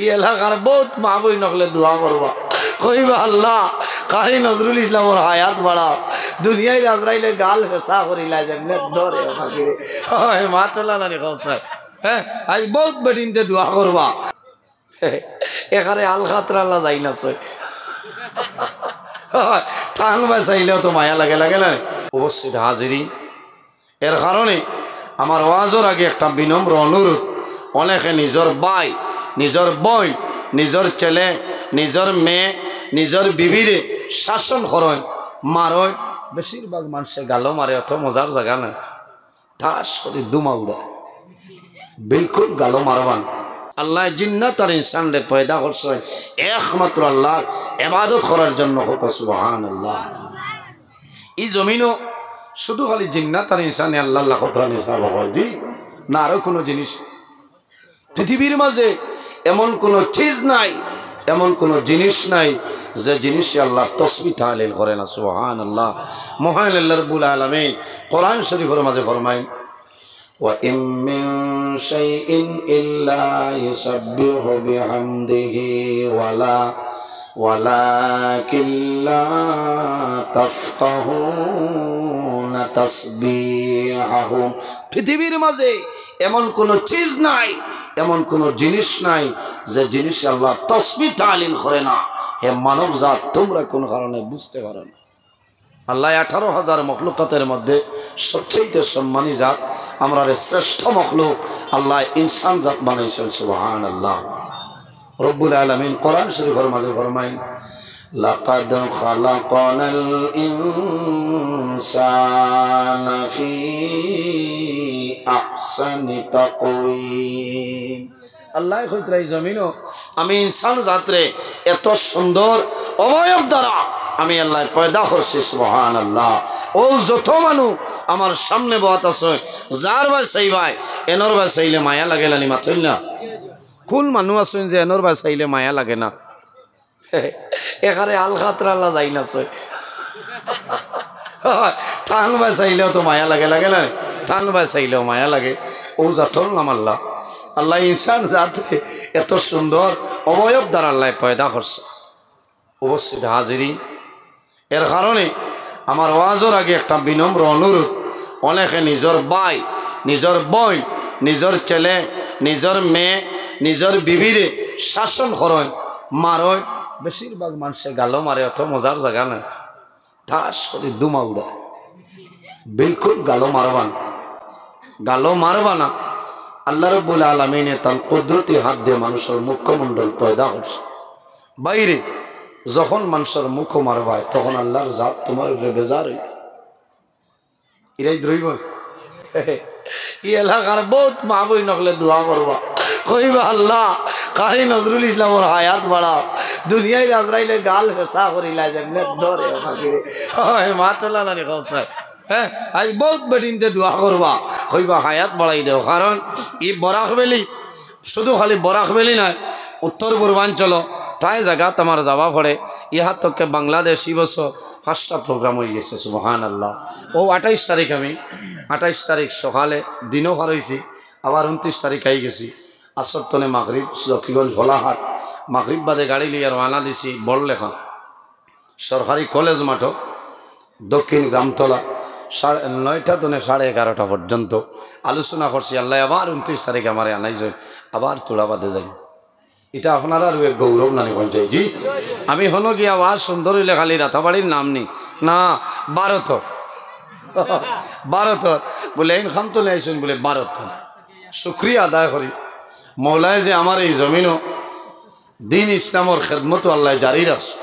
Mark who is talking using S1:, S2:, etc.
S1: ই এলাকার বহুত মাহবুই নকলে দোয়া করবা কইবা আল্লাহ কারি নজরুল ইসলামর হায়াত বাড়াও দুনিয়ায় আজরাইলে গাল ফেসা করিলা যেমনে ধরে হয় মা চলা নানি কৌশল হ্যাঁ আজ বহুত বেটিনতে দোয়া করবা এখানে আল খাতরা যাই না সই টাং বাঁচাইলেও তো মায়া লাগে লাগে না অবশ্যই হাজিরি এর কারণে আমার ওয়াজের আগে একটা বিনম্র অনুরোধ অনেকে নিজের ভাই নিজের বোন নিজের ছেলে নিজের মেয়ে নিজের বিবিরে শাসন করেন মারেন বেশিরভাগ মানুষে গালো মারে অত মজার জায়গা না তার শরীর দুমা উড়া বিলকুল গালো মারবান আল্লাহ জিন্নাত আর ইনসান রে পয়দা করছে একমাত্র আল্লাহ ইবাদত করার জন্য হোক সুবহানাল্লাহ এই জমিনও শুধু খালি জিন্নাত আর ইনসানে আল্লাহ আল্লাহ কথা নিসাব হয় না আরো কোনো জিনিস পৃথিবীর মাঝে এমন কোনো চিজ নাই এমন কোনো জিনিস নাই যে জিনিসে আল্লাহ তসবিহ তাহলিল করে না সুবহানাল্লাহ মহান আল্লাহ রাব্বুল আলামিন কোরআন শরীফের মাঝে ফরমায় ওয়া ইম মিন শাইইন ইল্লা ইউসাব্বিহু বিহামদিহি ওয়ালাকিন লা তাফকাহুনা তাসবিহাহুম পৃথিবীর মাঝে এমন কোনো চিজ নাই এমন কোনো জিনিস নাই যে জিনিসে আল্লাহ তসবিহ তাহলিল করে না হে মানব জাত তোমরা কোন কারণে বুঝতে পারো না আল্লাহ 18,000 মখলুকাতের মধ্যে সবচেয়ে সম্মানী জাত আমরা শ্রেষ্ঠ মখলুক আল্লাহ ইনসান জাত বানাইছেন সুবহানাল্লাহ রব্বুল আলামিন কোরআন শরীফের মাঝে ফরমায় লাকাদ খালাকনাল ইনসানা ফি আহসানি তাকওয়িম আল্লাহ কইতরা এই জমিনও আমি ইনসান জাতরে এত সুন্দর অবয়ব দ্বারা আমি আল্লাহ পয়দা করছি সুবহানাল্লাহ ও যত মানুষ আমার সামনে বহাত আছে যার ভাই সেই ভাই এনর ভাই চাইলে মায়া লাগে না মাথইল না কোন মানুষ আছেন যে এনর ভাই চাইলে মায়া লাগে না এখানে আল খাতরা যাই না সই টাং ভাই চাইলেও তো মায়া লাগে লাগে না টাং ভাই চাইলেও মায়া লাগে ও জাতর নাম আল্লাহ আল্লাহ ইনসান জাতে এত সুন্দর অবয়ব দ্বারা আল্লাহ পয়দা করছে অবশ্যই হাজিরি এর কারণে আমার ওয়াজের আগে একটা বিনম্র অনুরোধ অনেকে নিজের ভাই নিজের বোন নিজের ছেলে নিজের মেয়ে নিজের বিবিরে শাসন করেন মারেন বেশিরভাগ মানুষে গালো মারে অত মজার জায়গা না তার শরীর দুমা উড়া বিলকুল গালো মারবা না আল্লাহ রাব্বুল আলামিনে তার কুদরতি হাত দিয়ে মানুষের মুখমণ্ডল পয়দা করছে বাইরে যখন মানুষের মুখ মারবায় তখন আল্লাহর জাত তোমার বেজার হইল এরাই দ্রৈব ই এলাকার বহুত মাহবুই নকলে দোয়া করবা কইবা আল্লাহ কারি নজরুল ইসলামর হায়াত বাড়াও দুনিয়ায় আজরাইলে গাল ফেসা করিলা যেমনে ধরে হয় মা চলা নানি কৌশল হ্যাঁ আজ বহুত বেটিনতে দোয়া করবা কইবা হায়াত বাড়াই দেও কারণ ই বরাকবেলি শুধু খালি বরাকবেলি নয় উত্তর পূর্বাঞ্চল প্রায় জায়গা তোমার যাওয়া পড়ে ইহার তকে বাংলাদেশ এই বছর 5টা প্রোগ্রাম হয়ে গেছে সুবহানাল্লাহ ও 28 তারিখ আমি 28 তারিখ সকালে দিনও পার হয়েছি আবার 29 তারিখ আই গেছি আসর তনে মাগরিব জকিগঞ্জ ভোলাহাট মাগরিব বাদে গাড়ি নিয়ে রওনা দিছি বড়লেখা সরকারি কলেজ মাঠ দক্ষিণ গ্রামতলা 9টা তনে 11:30 পর্যন্ত আলোচনা করছি আল্লাহ আবার 29 তারিখ আমার আনাই যাই আবার তোড়া বাদে যাই এটা আপনারা আর এক গৌরব নানি পঞ্চায়েত জি আমি হলো কি আবার সুন্দর হইলে খালি রাতাবাড়ির নাম নি না 12 বলে এই খান তো নেইছেন বলে 12 শুক্রিয়া আদায় করি মৌলায় যে আমার এই জমিনও দিন ইসলামর খেদমত আল্লাহ জারি রাখছে